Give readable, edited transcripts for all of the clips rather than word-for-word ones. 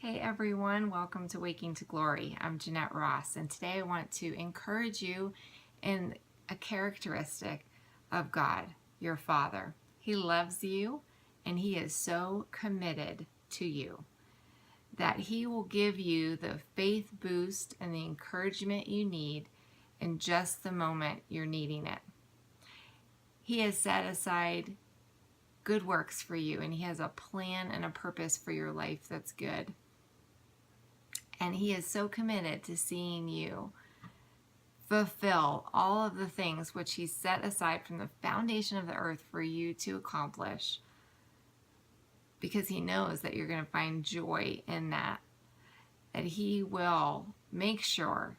Hey everyone, welcome to Waking to Glory. I'm Jeanette Ross, and today I want to encourage you in a characteristic of God, your Father. He loves you, and He is so committed to you that He will give you the faith boost and the encouragement you need in just the moment you're needing it. He has set aside good works for you, and He has a plan and a purpose for your life that's good. And He is so committed to seeing you fulfill all of the things which He set aside from the foundation of the earth for you to accomplish, because He knows that you're going to find joy in that He will make sure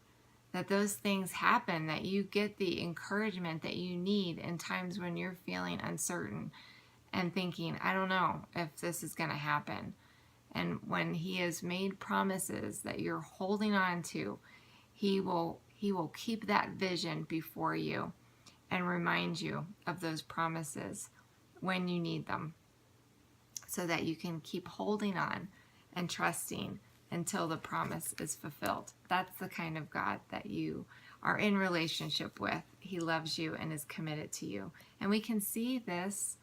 that those things happen, that you get the encouragement that you need in times when you're feeling uncertain and thinking, I don't know if this is going to happen. And when He has made promises that you're holding on to, He will keep that vision before you and remind you of those promises when you need them, so that you can keep holding on and trusting until the promise is fulfilled. That's the kind of God that you are in relationship with. He loves you and is committed to you. And we can see this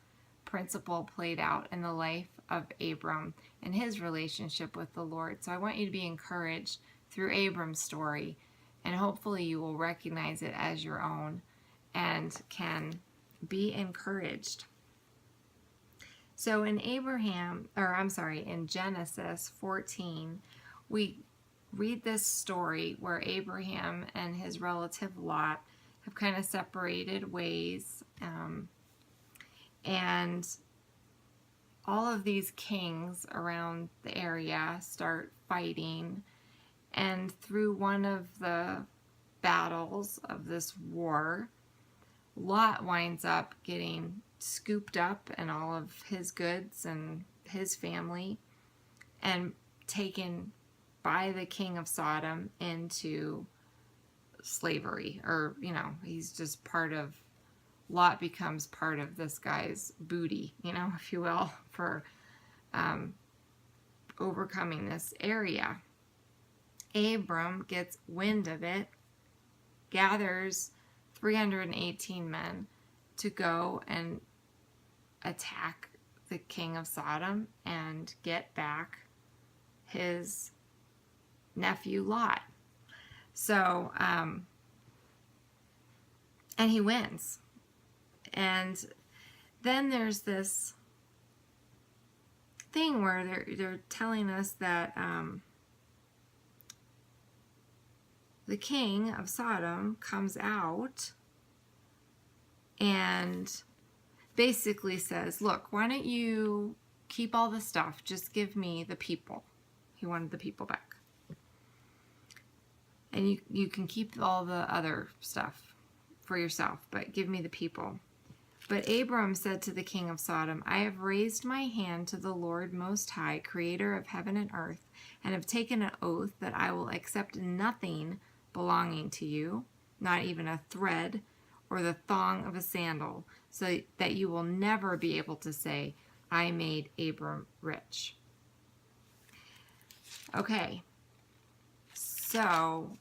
principle played out in the life of Abram and his relationship with the Lord. So I want you to be encouraged through Abram's story, and hopefully you will recognize it as your own and can be encouraged. So in in Genesis 14, we read this story where Abraham and his relative Lot have kind of separated ways, and all of these kings around the area start fighting, and through one of the battles of this war, Lot winds up getting scooped up and all of his goods and his family, and taken by the king of Sodom into slavery, or he's just Lot becomes part of this guy's booty, if you will, for overcoming this area. Abram gets wind of it, gathers 318 men to go and attack the king of Sodom and get back his nephew Lot. So, and he wins. And then there's this thing where they're telling us that the king of Sodom comes out and basically says, look, why don't you keep all the stuff, just give me the people. He wanted the people back. And you can keep all the other stuff for yourself, but give me the people. But Abram said to the king of Sodom, I have raised my hand to the Lord Most High, creator of heaven and earth, and have taken an oath that I will accept nothing belonging to you, not even a thread or the thong of a sandal, so that you will never be able to say, I made Abram rich. Okay, so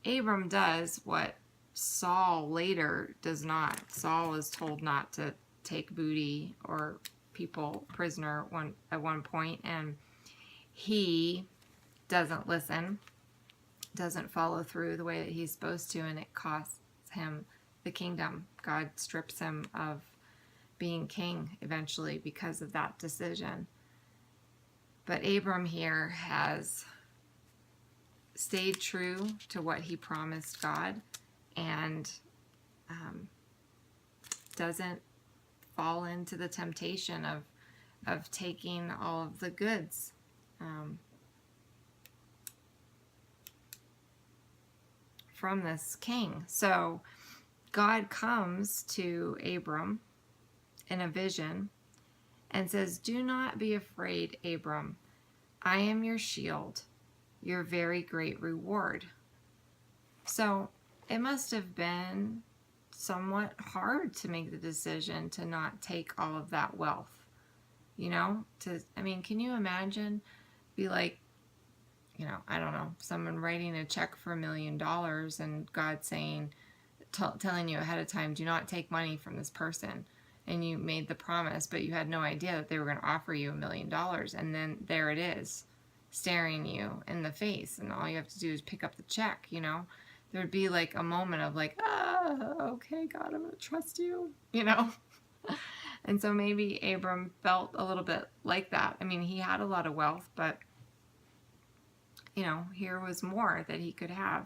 Abram does what Saul later does not. Saul is told not to take booty or people prisoner at one point, and he doesn't listen, doesn't follow through the way that he's supposed to, and it costs him the kingdom. God strips him of being king eventually because of that decision. But Abram here has stayed true to what he promised God, and doesn't fall into the temptation of taking all of the goods. From this king. So God comes to Abram in a vision and says, do not be afraid, Abram. I am your shield, your very great reward. So it must have been somewhat hard to make the decision to not take all of that wealth. Can you imagine? Be like I don't know, someone writing a check for $1 million and God saying, telling you ahead of time, do not take money from this person. And you made the promise, but you had no idea that they were going to offer you $1 million. And then there it is, staring you in the face. And all you have to do is pick up the check, There'd be like a moment of like, okay, God, I'm going to trust you, And so maybe Abram felt a little bit like that. I mean, he had a lot of wealth, but, here was more that he could have.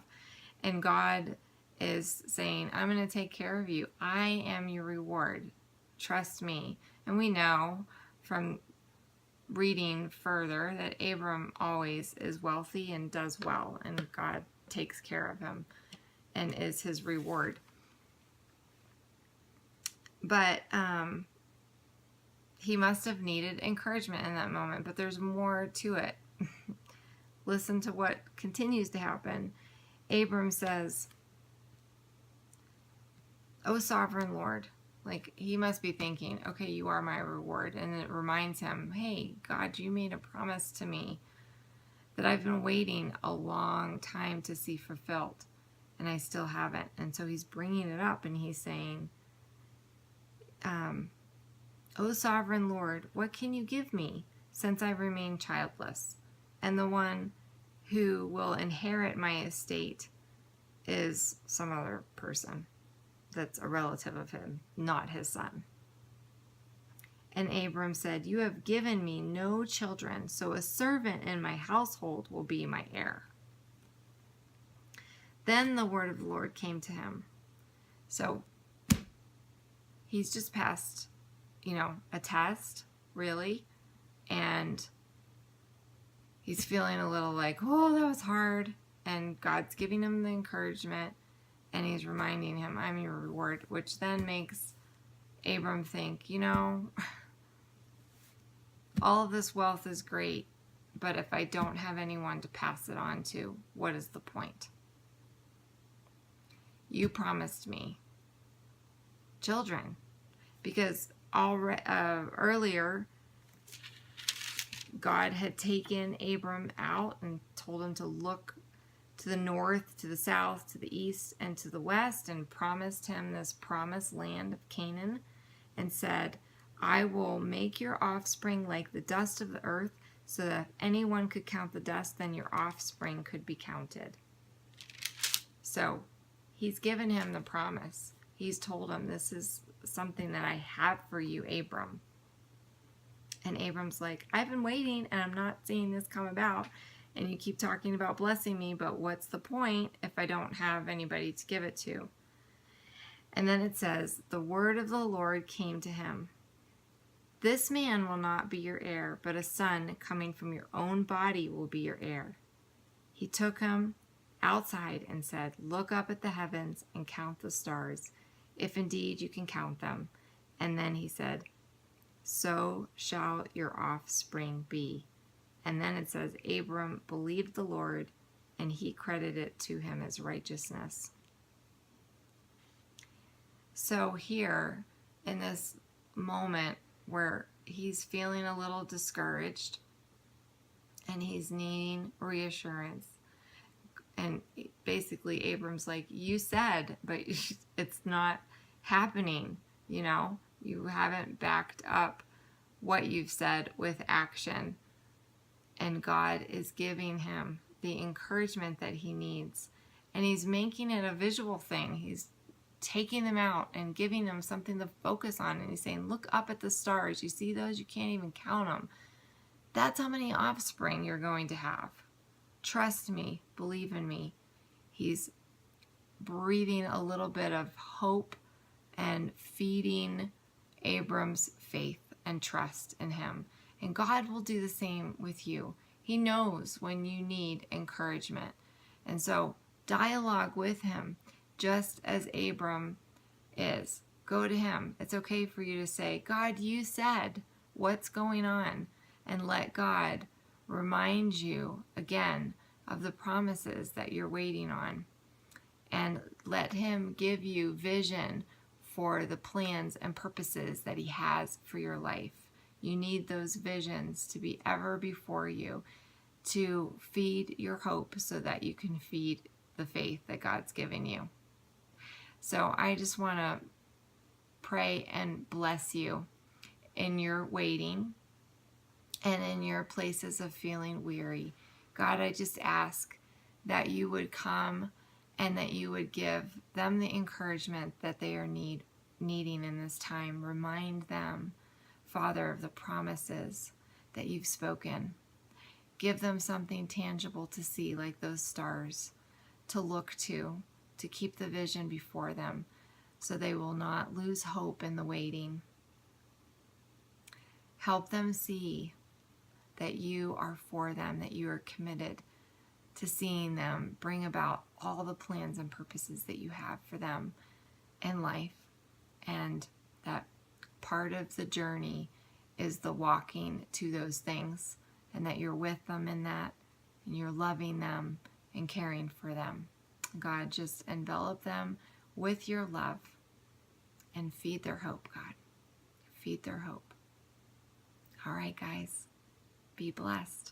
And God is saying, I'm going to take care of you. I am your reward. Trust me. And we know from reading further that Abram always is wealthy and does well, and God takes care of him and is his reward. But he must have needed encouragement in that moment, but there's more to it. Listen to what continues to happen. Abram says, "O sovereign Lord," like he must be thinking, okay, you are my reward. And it reminds him, hey, God, you made a promise to me that I've been waiting a long time to see fulfilled, and I still haven't. And so he's bringing it up, and he's saying, O sovereign Lord, what can you give me since I remain childless? And the one who will inherit my estate is some other person that's a relative of him, not his son. And Abram said, you have given me no children, so a servant in my household will be my heir. Then the word of the Lord came to him. So he's just passed, a test, really, and he's feeling a little like, oh, that was hard. And God's giving him the encouragement, and he's reminding him, I'm your reward, which then makes Abram think, all of this wealth is great, but if I don't have anyone to pass it on to, what is the point? You promised me children, because earlier God had taken Abram out and told him to look to the north, to the south, to the east, and to the west, and promised him this promised land of Canaan, and said, I will make your offspring like the dust of the earth, so that if anyone could count the dust, then your offspring could be counted. So he's given him the promise. He's told him, this is something that I have for you, Abram. And Abram's like, I've been waiting, and I'm not seeing this come about. And you keep talking about blessing me, but what's the point if I don't have anybody to give it to? And then it says, the word of the Lord came to him. This man will not be your heir, but a son coming from your own body will be your heir. He took him outside and said, look up at the heavens and count the stars, if indeed you can count them. And then he said, so shall your offspring be. And then it says, Abram believed the Lord, and he credited it to him as righteousness. So here, in this moment where he's feeling a little discouraged, and he's needing reassurance, and basically Abram's like, you said, but it's not happening, You haven't backed up what you've said with action. And God is giving him the encouragement that he needs. And he's making it a visual thing. He's taking them out and giving them something to focus on. And he's saying, look up at the stars. You see those? You can't even count them. That's how many offspring you're going to have. Trust me. Believe in me. He's breathing a little bit of hope and feeding Abram's faith and trust in him. And God will do the same with you. He knows when you need encouragement. And so dialogue with him, just as Abram is. Go to him. It's okay for you to say, God, you said, what's going on? And let God remind you again of the promises that you're waiting on. And let him give you vision for the plans and purposes that he has for your life. You need those visions to be ever before you, to feed your hope so that you can feed the faith that God's given you. So I just want to pray and bless you in your waiting and in your places of feeling weary. God, I just ask that you would come and that you would give them the encouragement that they are needing in this time. Remind them, Father, of the promises that you've spoken. Give them something tangible to see, like those stars, to look to keep the vision before them, so they will not lose hope in the waiting. Help them see that you are for them, that you are committed to seeing them bring about all the plans and purposes that you have for them in life, and that part of the journey is the walking to those things, and that you're with them in that, and you're loving them and caring for them. God, just envelop them with your love and feed their hope, God. Feed their hope. All right, guys, be blessed.